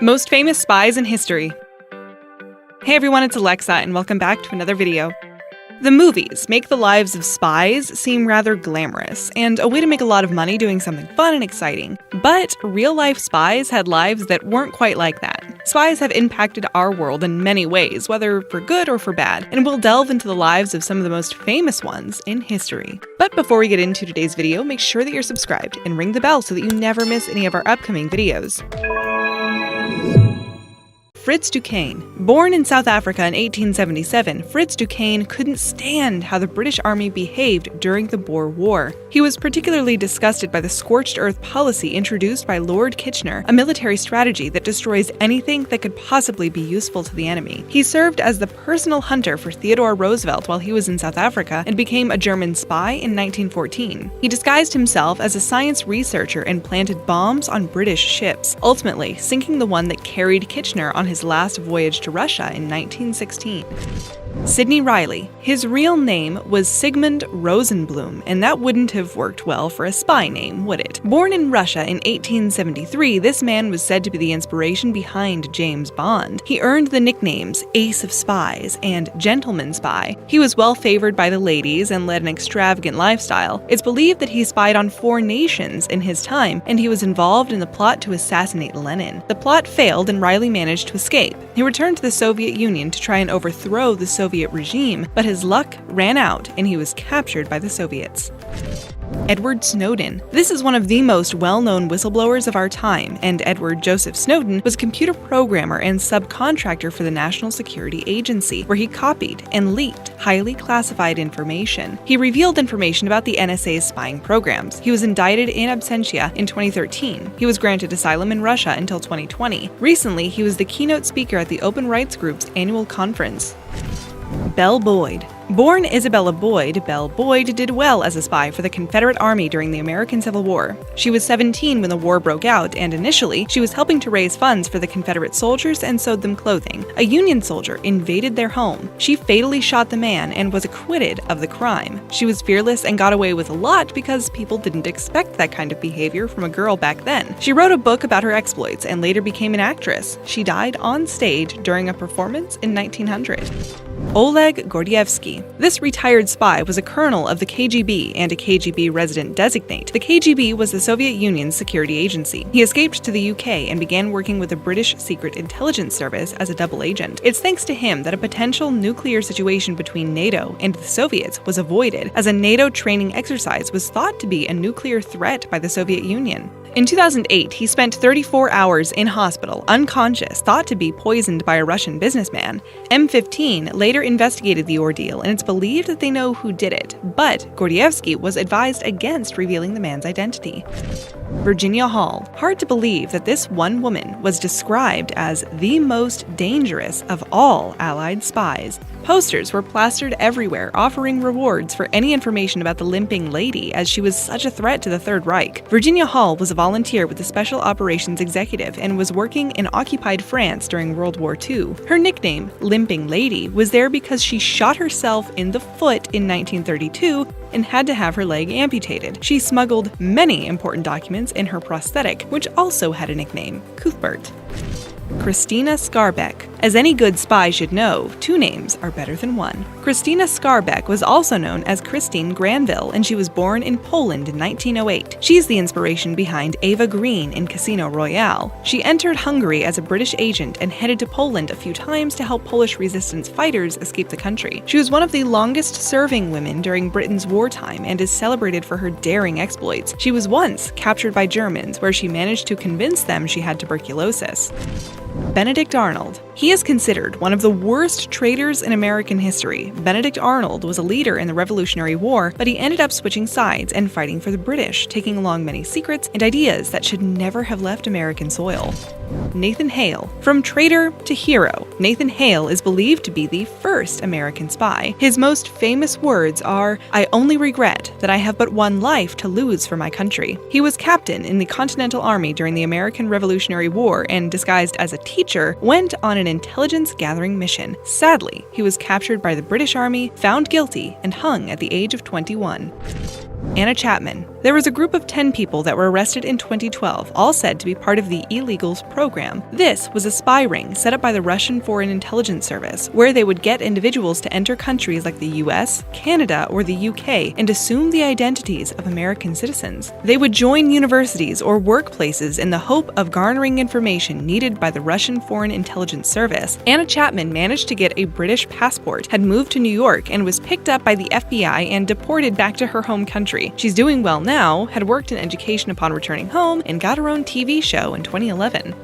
Most famous spies in history. Hey everyone, it's Alexa, and welcome back to another video. The movies make the lives of spies seem rather glamorous, and a way to make a lot of money doing something fun and exciting. But real-life spies had lives that weren't quite like that. Spies have impacted our world in many ways, whether for good or for bad, and we'll delve into the lives of some of the most famous ones in history. But before we get into today's video, make sure that you're subscribed and ring the bell so that you never miss any of our upcoming videos. Fritz du Quesne. Born in South Africa in 1877, Fritz du Quesne couldn't stand how the British Army behaved during the Boer War. He was particularly disgusted by the scorched earth policy introduced by Lord Kitchener, a military strategy that destroys anything that could possibly be useful to the enemy. He served as the personal hunter for Theodore Roosevelt while he was in South Africa and became a German spy in 1914. He disguised himself as a science researcher and planted bombs on British ships, ultimately sinking the one that carried Kitchener on his last voyage to Russia in 1916. Sidney Riley. His real name was Sigmund Rosenblum, and that wouldn't have worked well for a spy name, would it? Born in Russia in 1873, this man was said to be the inspiration behind James Bond. He earned the nicknames Ace of Spies and Gentleman Spy. He was well favored by the ladies and led an extravagant lifestyle. It's believed that he spied on 4 nations in his time, and he was involved in the plot to assassinate Lenin. The plot failed and Riley managed to escape. He returned to the Soviet Union to try and overthrow the Soviet regime, but his luck ran out and he was captured by the Soviets. Edward Snowden. This is one of the most well-known whistleblowers of our time, and Edward Joseph Snowden was a computer programmer and subcontractor for the National Security Agency, where he copied and leaked highly classified information. He revealed information about the NSA's spying programs. He was indicted in absentia in 2013. He was granted asylum in Russia until 2020. Recently, he was the keynote speaker at the Open Rights Group's annual conference. Belle Boyd. Born Isabella Boyd, Belle Boyd did well as a spy for the Confederate Army during the American Civil War. She was 17 when the war broke out, and initially, she was helping to raise funds for the Confederate soldiers and sewed them clothing. A Union soldier invaded their home. She fatally shot the man and was acquitted of the crime. She was fearless and got away with a lot because people didn't expect that kind of behavior from a girl back then. She wrote a book about her exploits and later became an actress. She died on stage during a performance in 1900. Oleg Gordievsky. This retired spy was a colonel of the KGB and a KGB resident designate. The KGB was the Soviet Union's security agency. He escaped to the UK and began working with the British Secret Intelligence Service as a double agent. It's thanks to him that a potential nuclear situation between NATO and the Soviets was avoided, as a NATO training exercise was thought to be a nuclear threat by the Soviet Union. In 2008, he spent 34 hours in hospital, unconscious, thought to be poisoned by a Russian businessman. M15 later investigated the ordeal, and it's believed that they know who did it, but Gordievsky was advised against revealing the man's identity. Virginia Hall. Hard to believe that this one woman was described as the most dangerous of all Allied spies. Posters were plastered everywhere, offering rewards for any information about the limping lady, as she was such a threat to the Third Reich. Virginia Hall was a volunteer with the Special Operations Executive and was working in occupied France during World War II. Her nickname, Limping Lady, was there because she shot herself in the foot in 1932 and had to have her leg amputated. She smuggled many important documents in her prosthetic, which also had a nickname, Cuthbert. Christina Skarbeck. As any good spy should know, 2 names are better than 1. Christina Skarbeck was also known as Christine Granville, and she was born in Poland in 1908. She's the inspiration behind Eva Green in Casino Royale. She entered Hungary as a British agent and headed to Poland a few times to help Polish resistance fighters escape the country. She was one of the longest-serving women during Britain's wartime and is celebrated for her daring exploits. She was once captured by Germans, where she managed to convince them she had tuberculosis. Benedict Arnold. He is considered one of the worst traitors in American history. Benedict Arnold was a leader in the Revolutionary War, but he ended up switching sides and fighting for the British, taking along many secrets and ideas that should never have left American soil. Nathan Hale. From traitor to hero, Nathan Hale is believed to be the first American spy. His most famous words are, "I only regret that I have but one life to lose for my country." He was captain in the Continental Army during the American Revolutionary War and, disguised as a teacher, went on an intelligence-gathering mission. Sadly, he was captured by the British Army, found guilty, and hung at the age of 21. Anna Chapman. There was a group of 10 people that were arrested in 2012, all said to be part of the illegals program. This was a spy ring set up by the Russian Foreign Intelligence Service, where they would get individuals to enter countries like the US, Canada, or the UK and assume the identities of American citizens. They would join universities or workplaces in the hope of garnering information needed by the Russian Foreign Intelligence Service. Anna Chapman managed to get a British passport, had moved to New York, and was picked up by the FBI and deported back to her home country. She's doing well now, had worked in education upon returning home, and got her own TV show in 2011.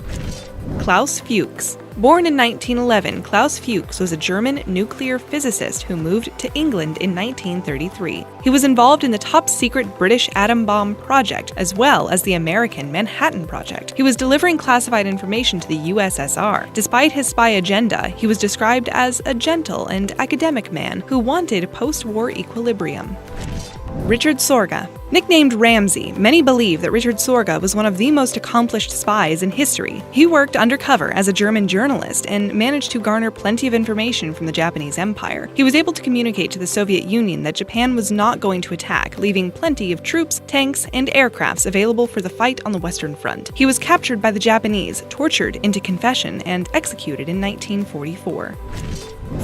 Klaus Fuchs. Born in 1911, Klaus Fuchs was a German nuclear physicist who moved to England in 1933. He was involved in the top-secret British atom bomb project, as well as the American Manhattan Project. He was delivering classified information to the USSR. Despite his spy agenda, he was described as a gentle and academic man who wanted post-war equilibrium. Richard Sorga. Nicknamed Ramsey, many believe that Richard Sorga was one of the most accomplished spies in history. He worked undercover as a German journalist and managed to garner plenty of information from the Japanese Empire. He was able to communicate to the Soviet Union that Japan was not going to attack, leaving plenty of troops, tanks, and aircrafts available for the fight on the Western Front. He was captured by the Japanese, tortured into confession, and executed in 1944.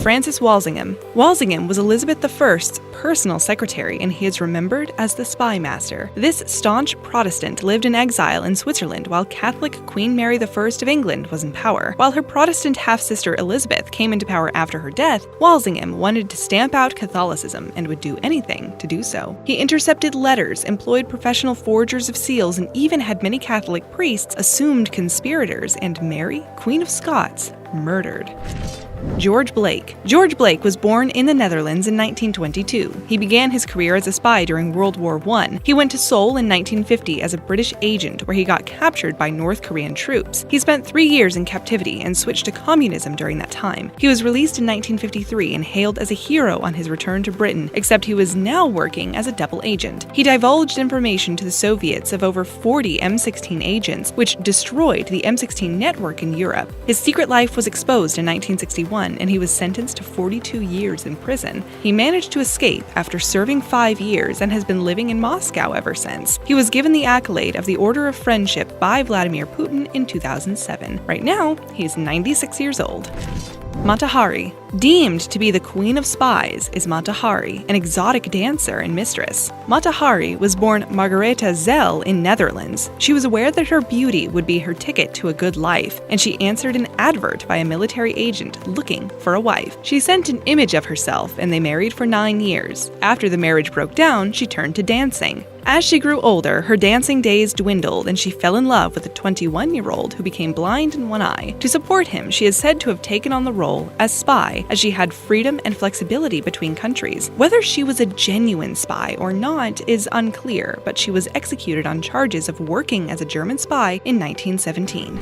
Francis Walzingham. Walzingham was Elizabeth I's personal secretary, and he is remembered as the spy master. This staunch Protestant lived in exile in Switzerland while Catholic Queen Mary I of England was in power. While her Protestant half-sister Elizabeth came into power after her death, Walzingham wanted to stamp out Catholicism and would do anything to do so. He intercepted letters, employed professional forgers of seals, and even had many Catholic priests assumed conspirators and Mary, Queen of Scots, murdered. George Blake. George Blake was born in the Netherlands in 1922. He began his career as a spy during World War I. He went to Seoul in 1950 as a British agent, where he got captured by North Korean troops. He spent 3 years in captivity and switched to communism during that time. He was released in 1953 and hailed as a hero on his return to Britain, except he was now working as a double agent. He divulged information to the Soviets of over 40 M16 agents, which destroyed the M16 network in Europe. His secret life was exposed in 1961, and he was sentenced to 42 years in prison. He managed to escape after serving 5 years and has been living in Moscow ever since. He was given the accolade of the Order of Friendship by Vladimir Putin in 2007. Right now, he's 96 years old. Matahari. Deemed to be the queen of spies is Matahari, an exotic dancer and mistress. Matahari was born Margaretha Zell in Netherlands. She was aware that her beauty would be her ticket to a good life, and she answered an advert by a military agent looking for a wife. She sent an image of herself, and they married for 9 years. After the marriage broke down, she turned to dancing. As she grew older, her dancing days dwindled, and she fell in love with a 21-year-old who became blind in one eye. To support him, she is said to have taken on the role as spy, as she had freedom and flexibility between countries. Whether she was a genuine spy or not is unclear, but she was executed on charges of working as a German spy in 1917.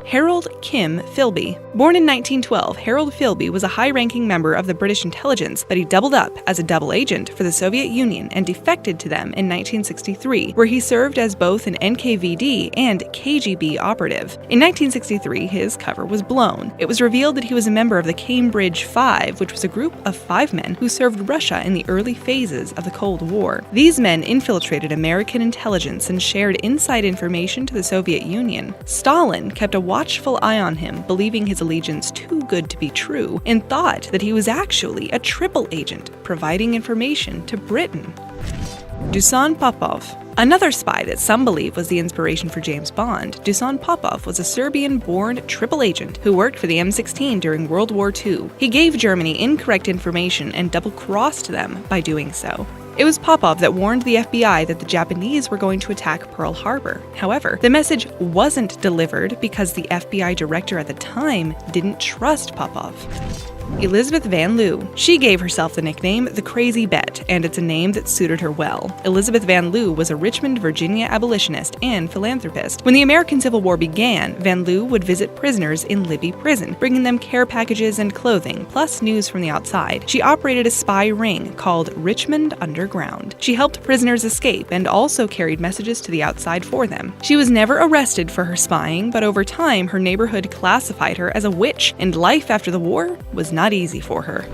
Harold Kim Philby. Born in 1912, Harold Philby was a high-ranking member of the British intelligence, but he doubled up as a double agent for the Soviet Union and defected to them in 1963, where he served as both an NKVD and KGB operative. In 1963, his cover was blown. It was revealed that he was a member of the Cambridge Five, which was a group of 5 men who served Russia in the early phases of the Cold War. These men infiltrated American intelligence and shared inside information to the Soviet Union. Stalin kept a watchful eye on him, believing his allegiance too good to be true, and thought that he was actually a triple agent, providing information to Britain. Dusan Popov. Another spy that some believe was the inspiration for James Bond, Dusan Popov was a Serbian-born triple agent who worked for the M16 during World War II. He gave Germany incorrect information and double-crossed them by doing so. It was Popov that warned the FBI that the Japanese were going to attack Pearl Harbor. However, the message wasn't delivered because the FBI director at the time didn't trust Popov. Elizabeth Van Lew. She gave herself the nickname the Crazy Bet, and it's a name that suited her well. Elizabeth Van Lew was a Richmond, Virginia abolitionist and philanthropist. When the American Civil War began, Van Lew would visit prisoners in Libby Prison, bringing them care packages and clothing, plus news from the outside. She operated a spy ring called Richmond Underground. She helped prisoners escape and also carried messages to the outside for them. She was never arrested for her spying, but over time her neighborhood classified her as a witch, and life after the war was not easy for her.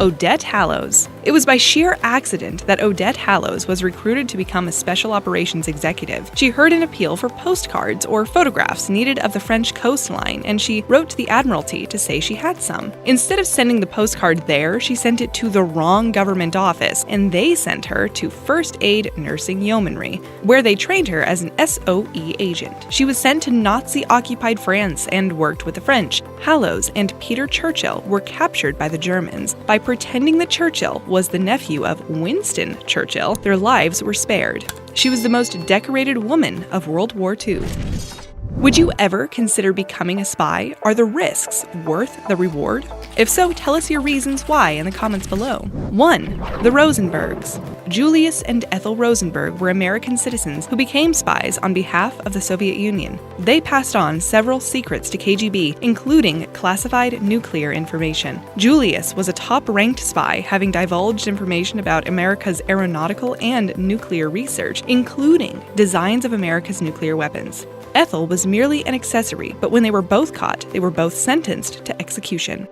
Odette Hallows. It was by sheer accident that Odette Hallows was recruited to become a special operations executive. She heard an appeal for postcards or photographs needed of the French coastline, and she wrote to the Admiralty to say she had some. Instead of sending the postcard there, she sent it to the wrong government office, and they sent her to First Aid Nursing Yeomanry, where they trained her as an SOE agent. She was sent to Nazi-occupied France and worked with the French. Hallows and Peter Churchill were captured by the Germans. By pretending that Churchill was the nephew of Winston Churchill, their lives were spared. She was the most decorated woman of World War II. Would you ever consider becoming a spy? Are the risks worth the reward? If so, tell us your reasons why in the comments below. 1. The Rosenbergs. Julius and Ethel Rosenberg were American citizens who became spies on behalf of the Soviet Union. They passed on several secrets to KGB, including classified nuclear information. Julius was a top-ranked spy, having divulged information about America's aeronautical and nuclear research, including designs of America's nuclear weapons. Ethel was merely an accessory, but when they were both caught, they were both sentenced to execution.